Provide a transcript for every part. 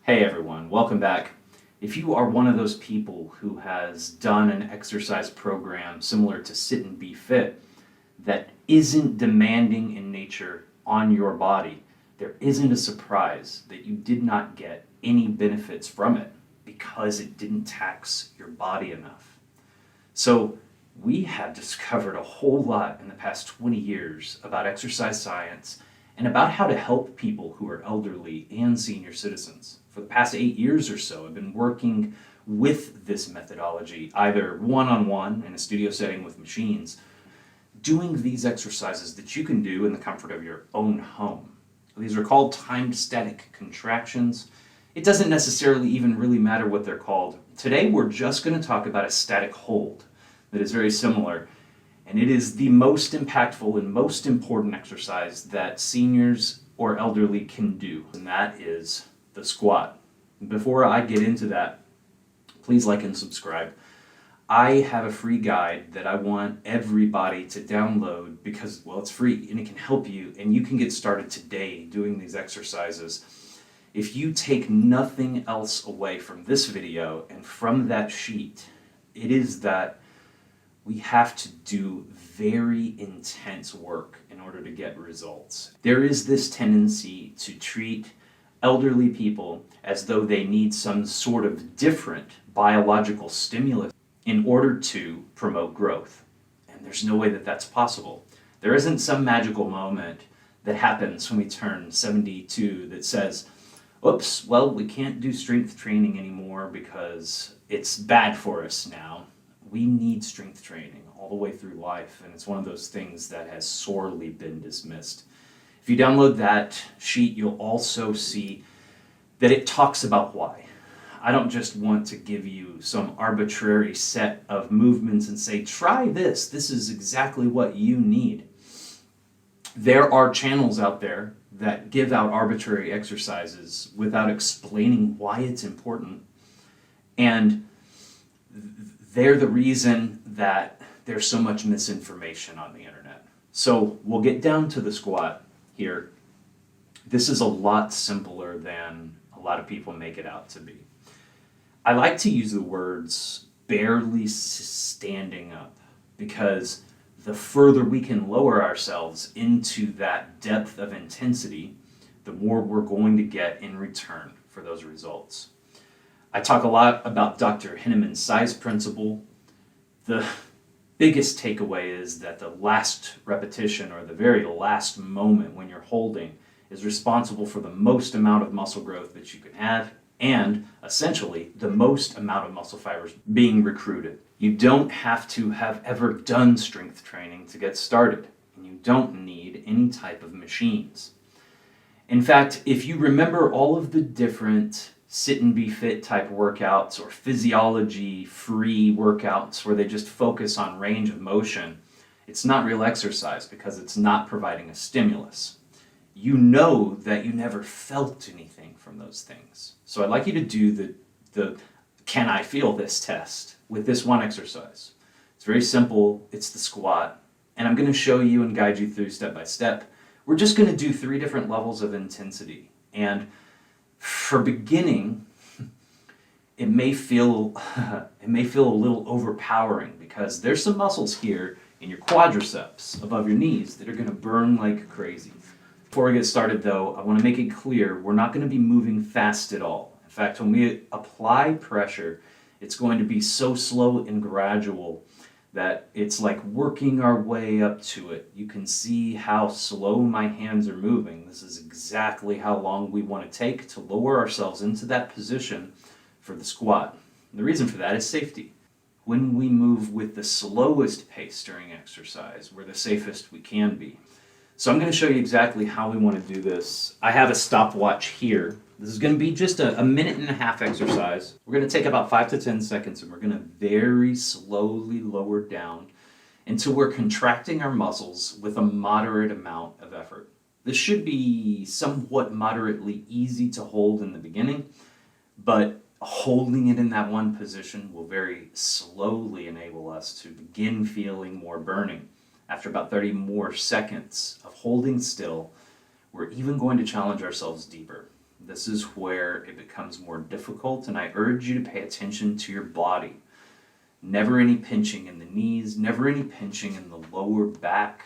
Hey everyone, welcome back. If you are one of those people who has done an exercise program similar to Sit and Be Fit that isn't demanding in nature on your body, there isn't a surprise that you did not get any benefits from it because it didn't tax your body enough. So we have discovered a whole lot in the past 20 years about exercise science and about how to help people who are elderly and senior citizens. For the past 8 years or so, I've been working with this methodology, either one-on-one in a studio setting with machines, doing these exercises that you can do in the comfort of your own home. These are called timed static contractions. It doesn't necessarily even really matter what they're called. Today we're just going to talk about a static hold that is very similar, and it is the most impactful and most important exercise that seniors or elderly can do, and that is the squat. Before I get into that, please like and subscribe. I have a free guide that I want everybody to download because, well, it's free and it can help you, and you can get started today doing these exercises. If you take nothing else away from this video and from that sheet, it is that we have to do very intense work in order to get results. There is this tendency to treat elderly people as though they need some sort of different biological stimulus in order to promote growth. And there's no way that that's possible. There isn't some magical moment that happens when we turn 72 that says, oops, well, we can't do strength training anymore because it's bad for us now. We need strength training all the way through life, and it's one of those things that has sorely been dismissed. If you download that sheet, you'll also see that it talks about why. I don't just want to give you some arbitrary set of movements and say, try this, this is exactly what you need. There are channels out there that give out arbitrary exercises without explaining why it's important, and they're the reason that there's so much misinformation on the internet. So we'll get down to the squat here. This is a lot simpler than a lot of people make it out to be. I like to use the words barely standing up because the further we can lower ourselves into that depth of intensity, the more we're going to get in return for those results. I talk a lot about Dr. Henneman's size principle. The biggest takeaway is that the last repetition, or the very last moment when you're holding, is responsible for the most amount of muscle growth that you can have, and essentially the most amount of muscle fibers being recruited. You don't have to have ever done strength training to get started, and you don't need any type of machines. In fact, if you remember all of the different Sit and Be Fit type workouts or physiology-free workouts where they just focus on range of motion, it's not real exercise because it's not providing a stimulus. You know that you never felt anything from those things. So I'd like you to do the can I feel this test with this one exercise. It's very simple. It's the squat. And I'm going to show you and guide you through step by step. We're just going to do 3 different levels of intensity. And for beginning, it may feel a little overpowering because there's some muscles here in your quadriceps above your knees that are going to burn like crazy. Before we get started though, I want to make it clear we're not going to be moving fast at all. In fact, when we apply pressure, it's going to be so slow and gradual that it's like working our way up to it. You can see how slow my hands are moving. This is exactly how long we want to take to lower ourselves into that position for the squat. And the reason for that is safety. When we move with the slowest pace during exercise, we're the safest we can be. So I'm going to show you exactly how we want to do this. I have a stopwatch here. This is going to be just a 1.5 minute exercise. We're going to take about 5 to 10 seconds and we're going to very slowly lower down until we're contracting our muscles with a moderate amount of effort. This should be somewhat moderately easy to hold in the beginning, but holding it in that one position will very slowly enable us to begin feeling more burning. After about 30 more seconds of holding still, we're even going to challenge ourselves deeper. This is where it becomes more difficult, and I urge you to pay attention to your body. Never any pinching in the knees, never any pinching in the lower back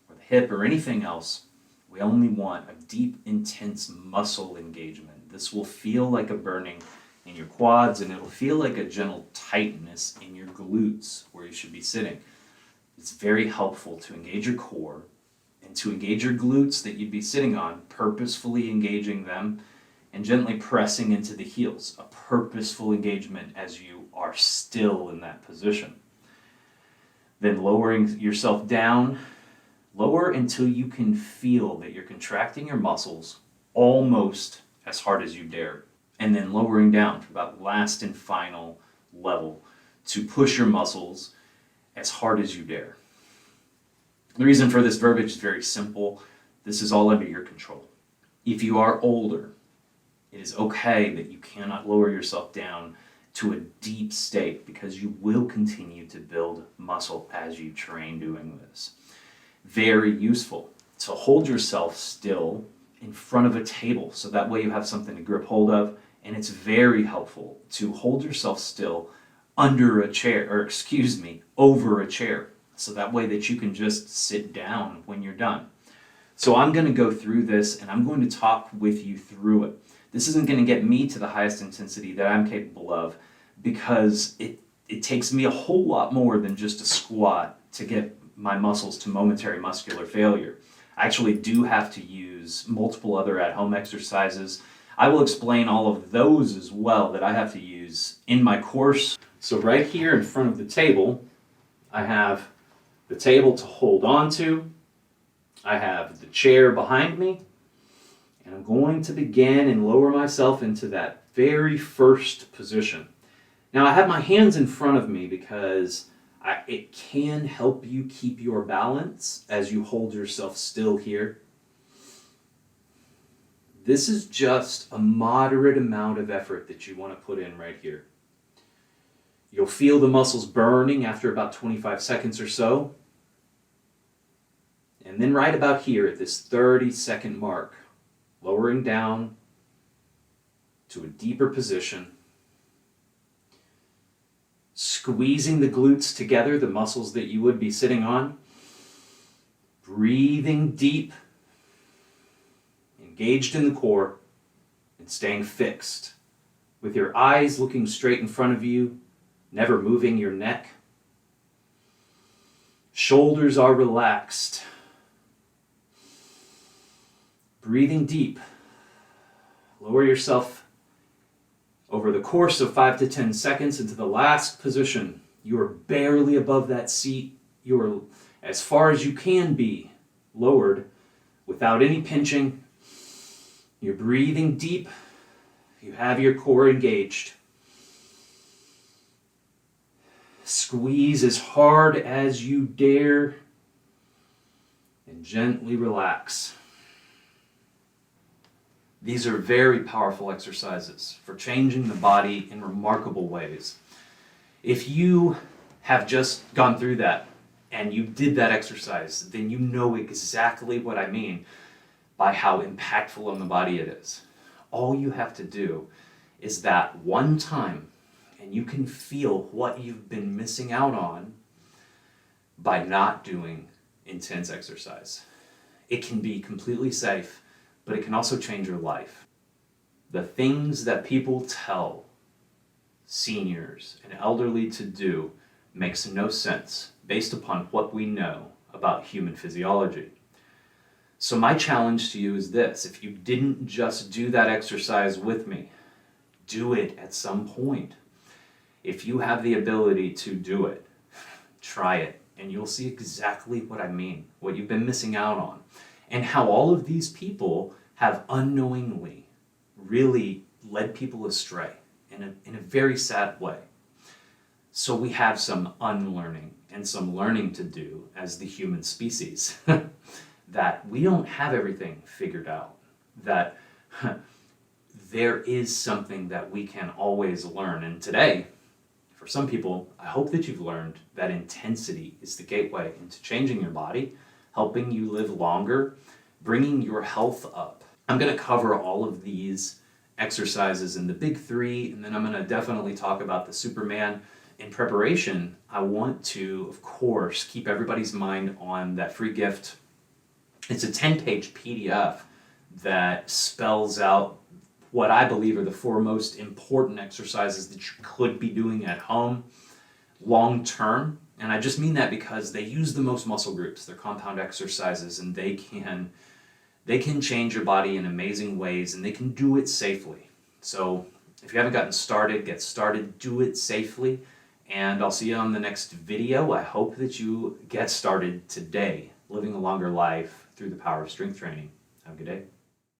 or the hip or anything else. We only want a deep, intense muscle engagement. This will feel like a burning in your quads, and it'll feel like a gentle tightness in your glutes where you should be sitting. It's very helpful to engage your core and to engage your glutes that you'd be sitting on, purposefully engaging them and gently pressing into the heels, a purposeful engagement as you are still in that position. Then lowering yourself down, lower until you can feel that you're contracting your muscles almost as hard as you dare. And then lowering down for that last and final level to push your muscles as hard as you dare. The reason for this verbiage is very simple. This is all under your control. If you are older, it is okay that you cannot lower yourself down to a deep state because you will continue to build muscle as you train doing this. Very useful to hold yourself still in front of a table so that way you have something to grip hold of, and it's very helpful to hold yourself still under a chair, over a chair, so that way that you can just sit down when you're done. So I'm going to go through this and I'm going to talk with you through it. This isn't going to get me to the highest intensity that I'm capable of because it takes me a whole lot more than just a squat to get my muscles to momentary muscular failure. I actually do have to use multiple other at-home exercises. I will explain all of those as well that I have to use in my course. So right here in front of the table, I have the table to hold on to. I have the chair behind me. And I'm going to begin and lower myself into that very first position. Now I have my hands in front of me because it can help you keep your balance as you hold yourself still here. This is just a moderate amount of effort that you want to put in right here. You'll feel the muscles burning after about 25 seconds or so. And then right about here at this 30-second mark, lowering down to a deeper position, squeezing the glutes together, the muscles that you would be sitting on, breathing deep, engaged in the core, and staying fixed, with your eyes looking straight in front of you, never moving your neck. Shoulders are relaxed. Breathing deep. Lower yourself over the course of 5 to 10 seconds into the last position. You are barely above that seat. You are as far as you can be lowered without any pinching. You're breathing deep. You have your core engaged. Squeeze as hard as you dare and gently relax. These are very powerful exercises for changing the body in remarkable ways. If you have just gone through that and you did that exercise, then you know exactly what I mean by how impactful on the body it is. All you have to do is that one time, and you can feel what you've been missing out on by not doing intense exercise. It can be completely safe, but it can also change your life. The things that people tell seniors and elderly to do makes no sense based upon what we know about human physiology. So my challenge to you is this: if you didn't just do that exercise with me, do it at some point. If you have the ability to do it, try it, and you'll see exactly what I mean, what you've been missing out on, and how all of these people have unknowingly really led people astray in a very sad way. So we have some unlearning and some learning to do as the human species, that we don't have everything figured out, that there is something that we can always learn. And today, for some people, I hope that you've learned that intensity is the gateway into changing your body, helping you live longer, bringing your health up. I'm going to cover all of these exercises in the big three, and then I'm going to definitely talk about the Superman. In preparation, I want to, of course, keep everybody's mind on that free gift. It's a 10-page PDF that spells out what I believe are the 4 most important exercises that you could be doing at home long term. And I just mean that because they use the most muscle groups. They're compound exercises, and they can change your body in amazing ways, and they can do it safely. So if you haven't gotten started, get started, do it safely, and I'll see you on the next video. I hope that you get started today, living a longer life through the power of strength training. Have a good day.